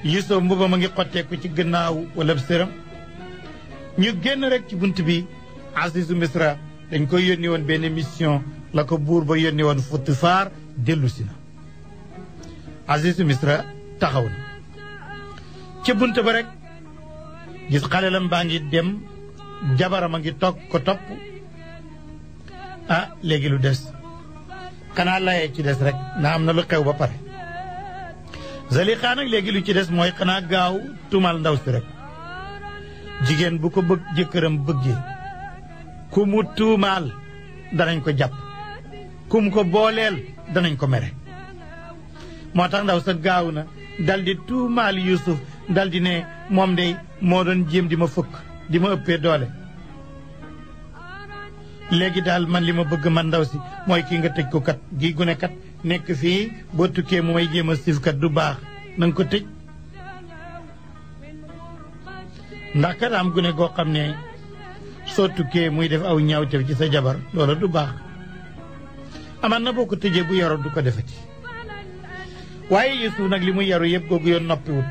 Yuusuf mbubbam a ngi xotteeku ci gannaaw wala sëram ñu génn rek ci bunt bi Azizu Misra dañ koy yónni woon benn mission la ko buur ba yónni woon Potifar dellu si na Azizu Misra taxaw na ci bunt ba rek gis xalelam baa ngi dem jabaram a ngi toog ko topp léegi lu des xanaa layee ci des rek na am na lu xew ba pare Zalixa nag léegi lu ci des mooy xanaa gaaw tuumal ndaw si rek jigéen bu ko bëgg jëkkëram bëggee ku mu tuumaal danañ ko jàpp ku mu ko booleel danañ ko mere moo tax ndaw sa gaaw na dal di tuumaal Yuusuf dal di ne moom de moo doon jéem di ma fëkk di ma ëppee doole léegi daal man li ma bëgg man ndaw si mooy kii nga tëj ko kat gi gune kat nekk fii boo tukkee mu may jéem a siif kat du baax na nga ko tëj ndax kat am gune goo xam ne soo tukkee muy def aw ñaawteef ci sa jabar loola du baax aman na boo ko tëjee bu yaru du ko defati waaye Yuusuf nag li mu yaru yëpp googu yoon noppiwut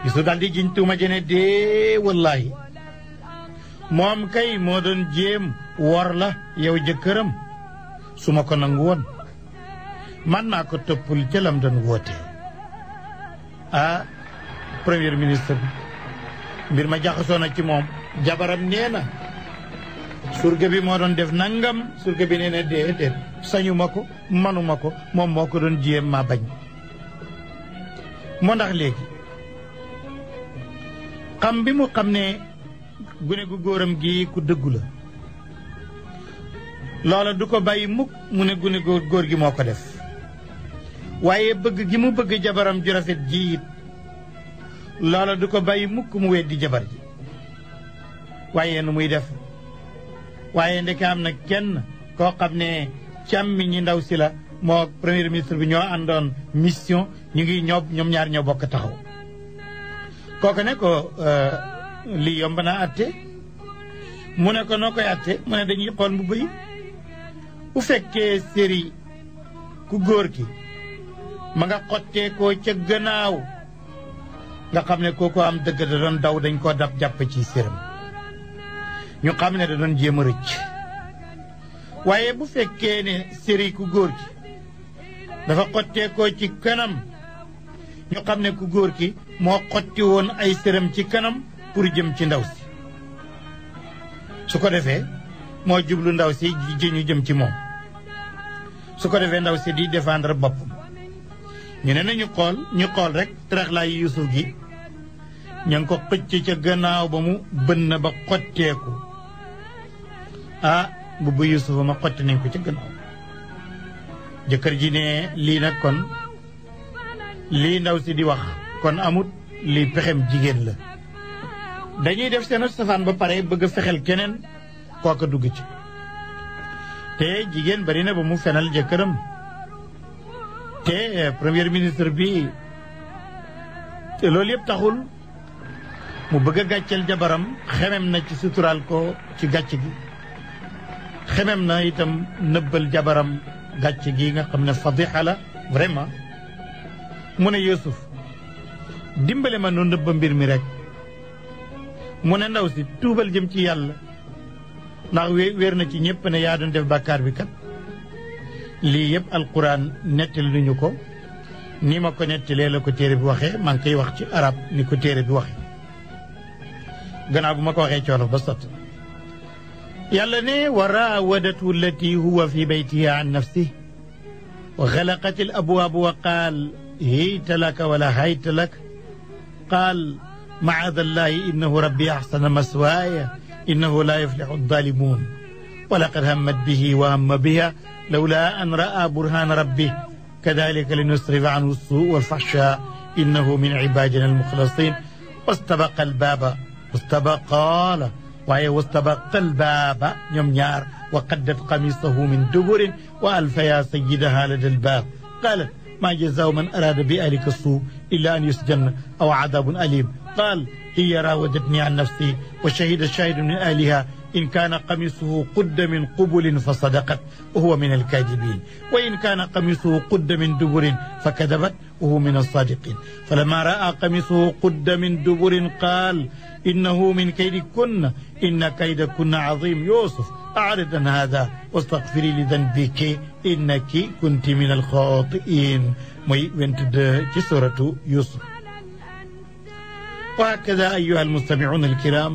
Yuusuf daal di jiñ tuuma jene dee wallaahi moom kay moo doon jéem wor la yow jëkkëram su ma ko nangu woon man naa ko toppul ca lam doon woote premier ministre bi mbir ma jaxasoo na ci moom jabaram nee na surga bi moo doon def nangam surga bi nee na déedéet sañu ma ko manuma ko moom moo ko doon jéem ma bañ moo ndax léegi xam bi mu xam ne gune gu góoram gi ku dëggu la loola du ko bàyyi mukk mu ne gune góor gi moo ko def waaye bëgg gi mu bëgg jabaram ju rafet ji it loola du ko bàyyi mukk mu weddi jabar ji waaye nu muy def waaye ndeke am na kenn koo xam ne càmmi ñi ndaw si la moo premier ministre bi ñoo àndoon mission ñu ngi ñoom ñaar ñoo bokk taxaw kooku ne ko lii yomb naa atte mu ne ko noo koy atte mu ne dañuy xool mu bëy bu fekkee séri ku góor ki ma nga xottee koo ca gannaaw nga xam ne kooku am dëgg da doon daw dañ koo dab jàpp ci séram ñu xam ne da doon jéem a rëcc waaye bu fekkee ne séri ku góor ki dafa xottee koo ci kanam ñu xam ne ku góor ki moo xotti woon ay séram ci kanam pour jëm ci ndaw si su ko defee moo jublu ndaw si ji ñu jëm ci moom su ko defee ndaw si di défendre boppam ñu ne nañu ñu xool rek teraxlaayu Yuusuf gi ña ngi ko xëcc ca gannaaw ba mu bënn ba xotteeku mbubb Yuusufa ma xotti nañ ko ca gannaaw jëkkër ji ne lii nag kon lii ndaw si di wax kon amut lii pexem jigéen la dañuy def seen safaan ba pare bëgg a fexel keneen kooka dugg ci te jigéen bari na ba mu fenal jëkkëram te premier ministre bi loolu yëpp taxul mu bëgg a gàcceel jabaram xemem na ci suturaal ko ci gàcc gi xemem na itam nëbbal jabaram gàcc gi nga xam ne fadixa la vraiment mu ne Yuusuf dimbale ma nu nëbba mbir mi rek mu ne ndaw si tuubal jëm ci yàlla ndax wéer na ci ñëpp ne yaa doon def bàkkaar bi kat lii yëpp alquran nettali nañu ko ni ma ko nettalee la ko téere bi waxee maa ngi koy wax ci arab ni ko téere bi waxee gannaaw bu ma ko waxee ci wolof ba sott yàlla ne wa raawadatu allati huwa fi baytiha an nafsihi wa xalaqat al abwaab wa qaal hayta laka wala hayta lak qaal maada allahi innahu rabbi axsana maswaaya innahu laa yuflixu addaalimuun wa laqad hammat bihi wa hamma biha lawlaa an ra'aa burhaana rabbih kadalika linusrifa anhu suu walfaxshaa innahu min cibaadina almuxlasiin wastabaqa albaaba wastabaqaa waaye wastabaqa albaaba ñoom ñaar wa qaddat qamiisahu min duburin wa alfayaa sayyidahaa lada albaab qaalat maa jazaau man araada bi ahlika suu illa an yusjanna aw cadaabun aliim qaal hiya raawadatnii an nafsii wa shahida shaahidun min ahlihaa in kaana qamiisuhu qudda min qubulin fa sadaqat wa huwa min alkaadibiin wa in kaana qamiisuhu qudda min duburin fa kadabat wa huwa min alsaadiqiin falammaa ra'aa qamiisuhu qudda min duburin qaal innahu min kaydikunna inna kaydakunna aziim Yuusuf a'rid an haadaa wastaghfirii li danbiki innaki kunti min alxaati'iin mooy 22 ci suuratu Yuusuf. wa hakadaa ayyuha almustami'uuna alkiraam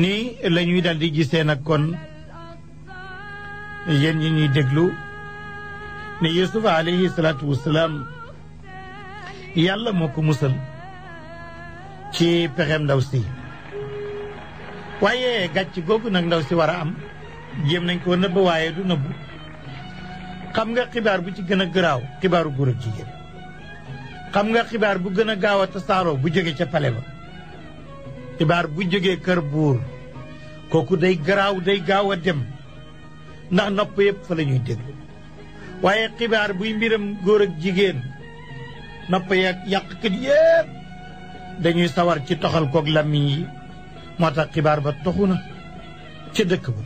nii la ñuy daal di gisee nag kon yéen ñi ñuy déglu ne Yuusuf alayhi salaatu wasalaam yàlla moo ko musal ci pexem ndaw si waaye gàcc googu nag ndaw si war a am jéem nañ ko nëbb waaye du nëbbu xam nga xibaar bu ci gën a garaaw xibaaru góor ak jigéen xam nga xibaar bu gën a gaaw a tasaaroo bu jóge ca pale ba xibaar bu jógee kër buur kooku day garaaw day gaaw a dem ndax nopp yëpp fa la ñuy déglu waaye xibaar buy mbiram góor ak jigéen nopp yeeg yàqkat yëpp dañuy sawar ci toxal koog làmmiñ yi moo tax xibaar ba toxu na ca dëkk ba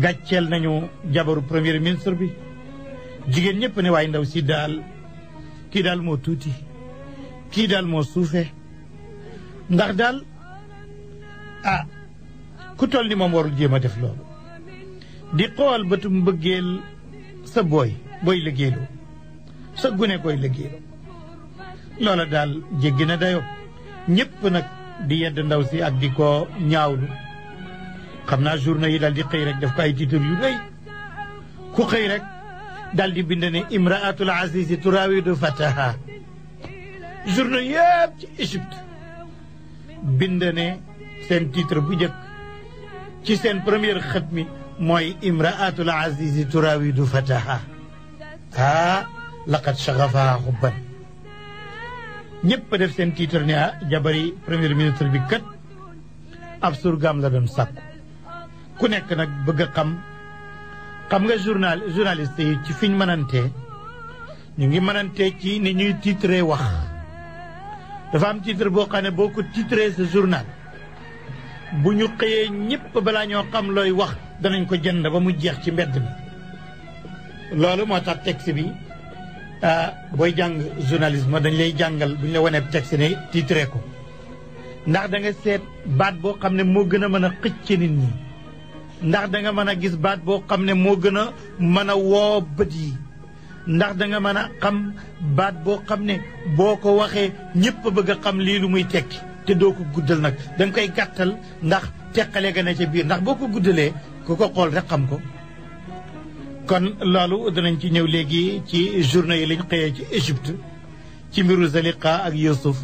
gàcceel nañu jabaru premier ministre bi jigéen ñëpp ne waaye ndaw si daal kii daal moo tuuti kii daal moo suufe ndax daal ku toll ni moom warul jéem a def loolu di xool bëtu mbëggeel sa booy liggéeyloo sa gune koy liggéeyloo loola daal jéggi na dayo ñëpp nag di yedd ndaw si ak di ko ñaawlu xam naa journaux yi daal di xëy rek def ko ay titre yu rëy ku xëy rek daal di bind ne imraatul azizi turawidu fataha journaux yëpp ci Égypte bind ne seen titre bu njëkk ci seen première xët mi mooy imraatul azizi turawidu fataha laqad shagafaha xubban ñëpp def seen titre ne jabari premier ministre bi kat ab surgaam la doon sàkku ku nekk nag bëgg a xam nga journaliste yi ci fiñ mënantee ñu ngi mënantee ci ni ñuy titré wax dafa am titre boo xam ne boo ko titré sa journal bu ñu xëyee ñëpp balaa ñoo xam looy wax danañ ko jënd ba mu jeex ci mbedd mi loolu moo tax texte bi booy jàng journalisme dañ lay jàngal bu ñu la wanee texte ne titré ko ndax da nga seet baat boo xam ne moo gën a mën a xëcc nit ñi ndax da nga mën a gis baat boo xam ne moo gën a mën a woo bët yi ndax da nga mën a xam baat boo xam ne boo ko waxee ñëpp bëgg a xam lii lu muy tekki te doo ko guddal nag danga koy gàttal ndax teqale ga ne ca biir ndax boo ko guddalee ku ko xool rek xam ko. kon loolu danañ ci ñëw léegi ci journée yi lañ xëyee ci Égypte ci mbiru Zaliqa ak Yuusuf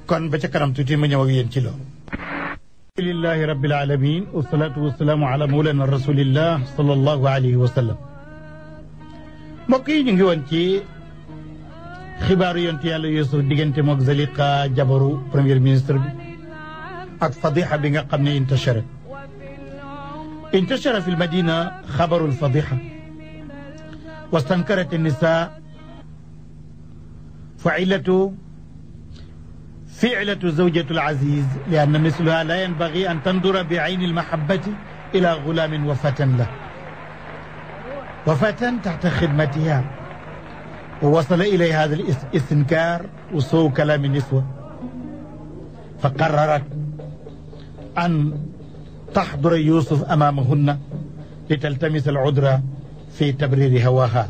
kon ba ca kanam tuuti ma ñëw ak yéen ci loolu. alhamdulillahi rabbil alamin wasalaatu wasalaamu ala mawlana rasulillah sallallahu alayhi wa sallam. mbokk yi ñu ngi woon ci xibaaru yonent yàlla Yuusuf diggante mook Zaliqa jabaru premier ministre bi ak fadixa bi nga xam ne intashara fi lmadina xabaru lfadixa wastankarat annisa فعلة زوجة العزيز لأن مثلها لا ينبغي أن تنظر بعين المحبة إلى غلام وفتى له وفتى تحت خدمتها ووصل إليه هذا الاستنكار وسوء كلام النسوة فقررت أن تحضر يوسف أمامهن لتلتمس العذر في تبرير هواها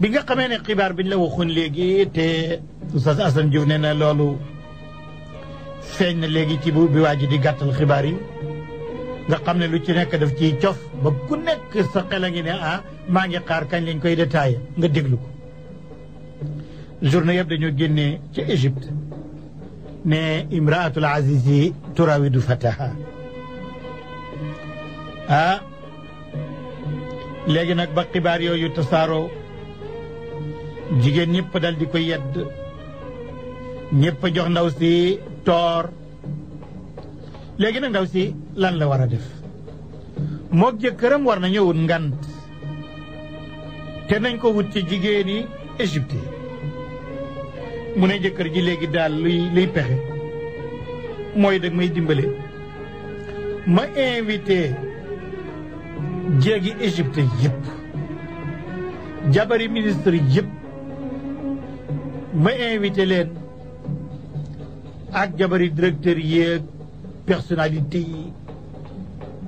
bi nga xamee ne xibaar biñ la waxoon léegi te Oustaz Assane Diouf nee na loolu feeñ na léegi ci bi waa ji di gàttal xibaar yi nga xam ne lu ci nekk daf ciy cof ba ku nekk sa xel a ngi ne maa ngi xaar kañ lañ koy détaillé nga déglu ko. journée yëpp dañoo génnee ci Égypte ne imraatul azizi turawidu fataha léegi nag ba xibaar yooyu tasaaroo jigéen ñëpp dal di ko yedd ñëpp jox ndaw si toor léegi nag ndaw si lan la war a def mook jëkkëram war nañu wut ngant te nañ ko wut ci jigéeni Égypte mu ne jëkkër ji léegi daal luy pexe mooy dag may dimbale ma invité jéegi Égypte yëpp jabari ministre yëpp ma invité leen ak jabari directeur yeeg personnalité yi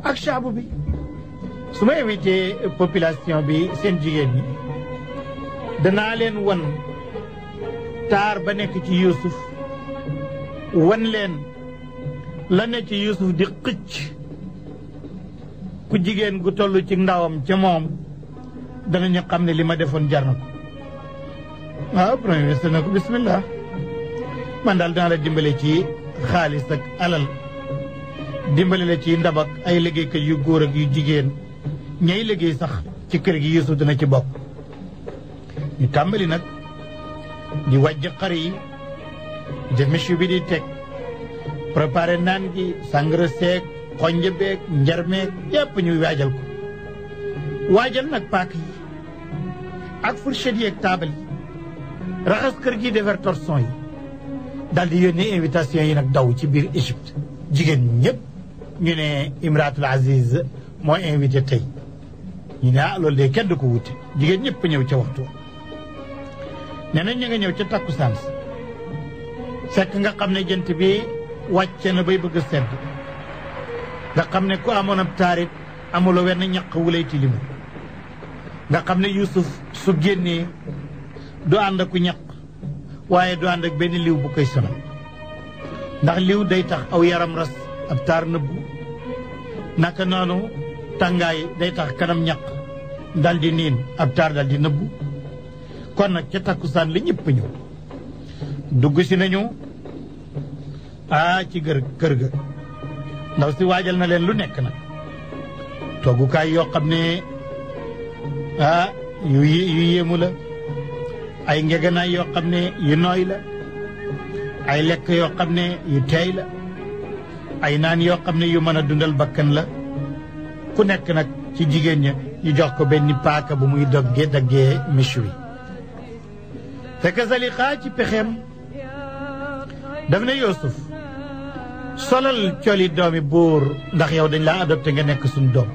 ak chaabu bi su ma invité population bi seen jigéen ñi danaa leen wan taar ba nekk ci Yuusuf wan leen la ne ci Yuusuf di xëcc ku jigéen gu toll ci ndawam ca moom danañu xam ne li ma defoon jar na ko waaw premier ministre na ko bismillah man daal dana la dimbale ci xaalis ak alal dimbale la ci ndab ak ay liggéeykat yu góor ak yu jigéen ñay liggéey sax ci kër gi Yuusuf dina ci bokk ñu tàmbali nag di wàjj xar yi def méchu bi di teg préparé naan gi sàngara seeg xonj beeg njarmeeg yépp ñu waajal ko waajal nag paak yi ak fourchette yi ak taabal yi raxas kër gi defar torson yi daal di yónnee invitation yi nag daw ci biir Égypte jigéen ñëpp ñu ne Imratul Aziz moo invité tey ñu ne loolu de kenn du ko wute jigéen ñëpp ñëw ca waxtu nee nañ ñu nga ñëw ca takkusaan fekk nga xam ne jant bi wàcce na bay bëgg a sedd nga xam ne ku amoon ab taarit amuloo wenn ñaq wu lay tilimu nga xam ne Yuusuf su génnee du ànd ak ku ñaq waaye du ànd ak benn liw bu koy sonal ndax liw day tax aw yaram ras ab taar nëbbu naka noonu tàngaay day tax kanam ñaq dal di niin ab taar dal di nëbbu kon nag ca takkusaan la ñëpp ñëw dugg si nañu ci kër ga ndaw si waajal na leen lu nekk nag toogukaay yoo xam ne yu yéemu la ay ngeganaay yoo xam ne yu nooy la ay lekk yoo xam ne yu teey la ay naan yoo xam ne yu mën a dundal bakkan la ku nekk nag ci jigéen ña ñu jox ko benn paaka bu muy daggee méchoui wi fekk Zaliqa ci pexeem daf ne Yuusuf solal coli doomi buur ndax yow dañ laa adopté nga nekk suñu doom